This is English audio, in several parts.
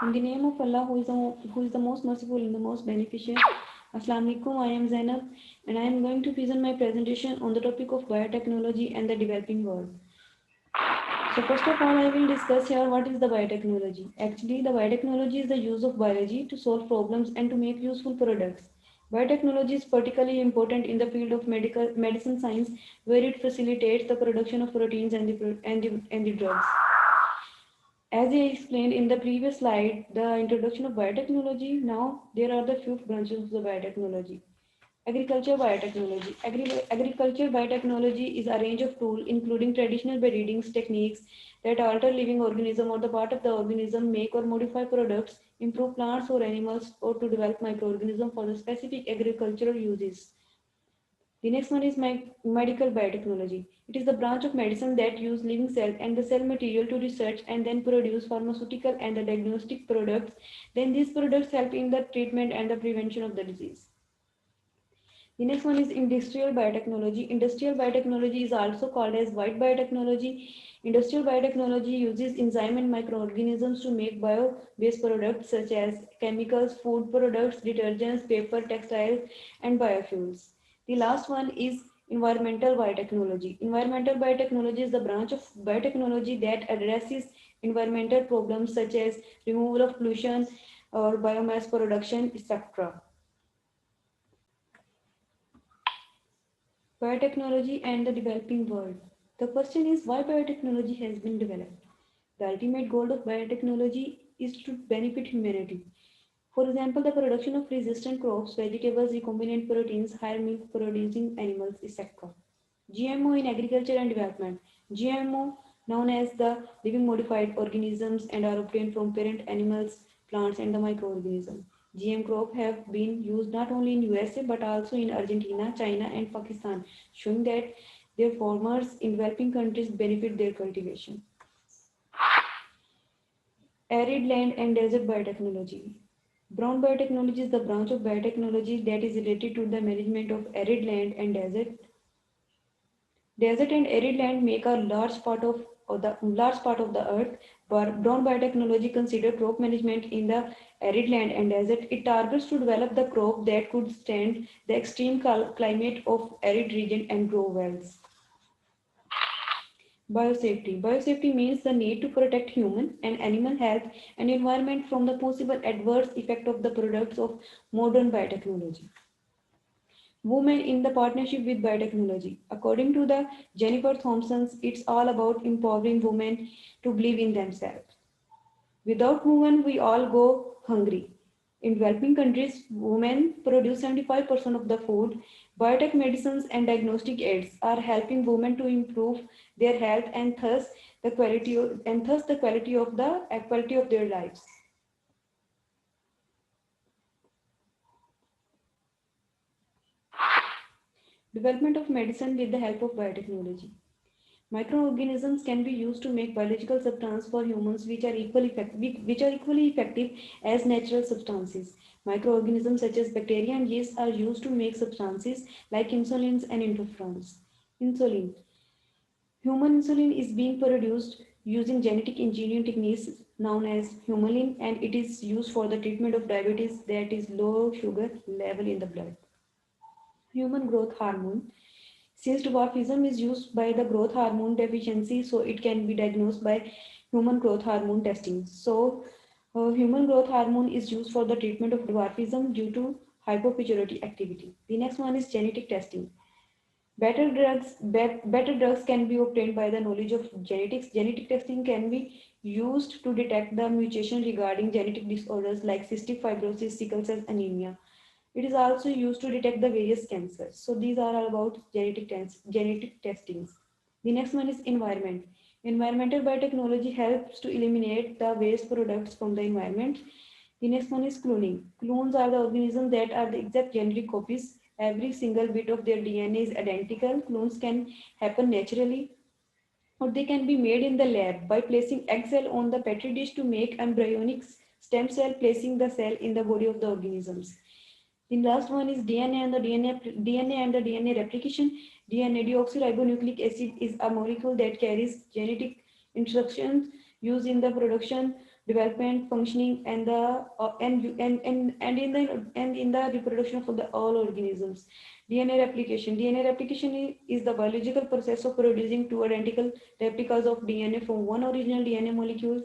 In the name of Allah, who is the most merciful and the most beneficent. Assalamu alaikum, I am Zainab and I am going to present my presentation on the topic of biotechnology and the developing world. So first of all, I will discuss here what is the biotechnology. Actually, the biotechnology is the use of biology to solve problems and to make useful products. Biotechnology is particularly important in the field of medicine science, where it facilitates the production of proteins and the drugs. As I explained in the previous slide, the introduction of biotechnology, now there are the few branches of the biotechnology. Agriculture biotechnology. Agriculture biotechnology is a range of tools, including traditional breeding techniques that alter living organism or the part of the organism, make or modify products, improve plants or animals, or to develop microorganisms for the specific agricultural uses. The next one is medical biotechnology. It is the branch of medicine that use living cell and the cell material to research and then produce pharmaceutical and the diagnostic products. Then these products help in the treatment and the prevention of the disease. The next one is industrial biotechnology. Industrial biotechnology is also called as white biotechnology. Industrial biotechnology uses enzyme and microorganisms to make bio-based products such as chemicals, food products, detergents, paper, textiles, and biofuels. The last one is environmental biotechnology. Environmental biotechnology is the branch of biotechnology that addresses environmental problems such as removal of pollution or biomass production, etc. Biotechnology and the developing world. The question is why biotechnology has been developed. The ultimate goal of biotechnology is to benefit humanity. For example, the production of resistant crops, vegetables, recombinant proteins, higher milk producing animals, etc. GMO in agriculture and development. GMO, known as the living modified organisms, and are obtained from parent animals, plants, and the microorganisms. GM crop have been used not only in USA but also in Argentina, China, and Pakistan, showing that their farmers in developing countries benefit their cultivation. Arid land and desert biotechnology. Brown biotechnology is the branch of biotechnology that is related to the management of arid land and desert. Desert and arid land make a large part of the earth. But brown biotechnology considers crop management in the arid land and desert. It targets to develop the crop that could stand the extreme climate of arid region and grow well. Biosafety. Biosafety means the need to protect human and animal health and environment from the possible adverse effect of the products of modern biotechnology. Women in the partnership with biotechnology. According to the Jennifer Thompson's, it's all about empowering women to believe in themselves. Without women, we all go hungry. In developing countries, women produce 75% of the food. Biotech medicines and diagnostic aids are helping women to improve their health and thus the quality of their lives. Development of medicine with the help of biotechnology. Microorganisms can be used to make biological substances for humans which are equally effective as natural substances. Microorganisms such as bacteria and yeast are used to make substances like insulins and interferons. Insulin. Human insulin is being produced using genetic engineering techniques known as humulin, and it is used for the treatment of diabetes, that is low sugar level in the blood. Human growth hormone. Since dwarfism is used by the growth hormone deficiency, so it can be diagnosed by human growth hormone testing. So, human growth hormone is used for the treatment of dwarfism due to hypopituitary activity. The next one is genetic testing. Better drugs can be obtained by the knowledge of genetics. Genetic testing can be used to detect the mutation regarding genetic disorders like cystic fibrosis, sickle cell anemia. It is also used to detect the various cancers. So these are all about genetic testings. The next one is environment. Environmental biotechnology helps to eliminate the waste products from the environment. The next one is cloning. Clones are the organisms that are the exact genetic copies. Every single bit of their DNA is identical. Clones can happen naturally or they can be made in the lab by placing egg cell on the petri dish to make embryonic stem cell, placing the cell in the body of the organisms. The last one is DNA and the DNA replication. DNA deoxyribonucleic acid is a molecule that carries genetic instructions used in the production development, functioning, and the and in the reproduction of the all organisms. DNA replication. DNA replication is the biological process of producing two identical replicas of DNA from one original DNA molecule.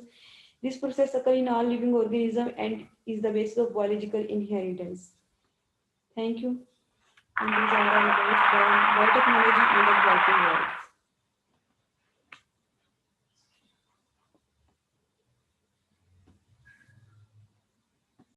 This process occurs in all living organisms and is the basis of biological inheritance. Thank you. And these are our biotechnology and the developing world.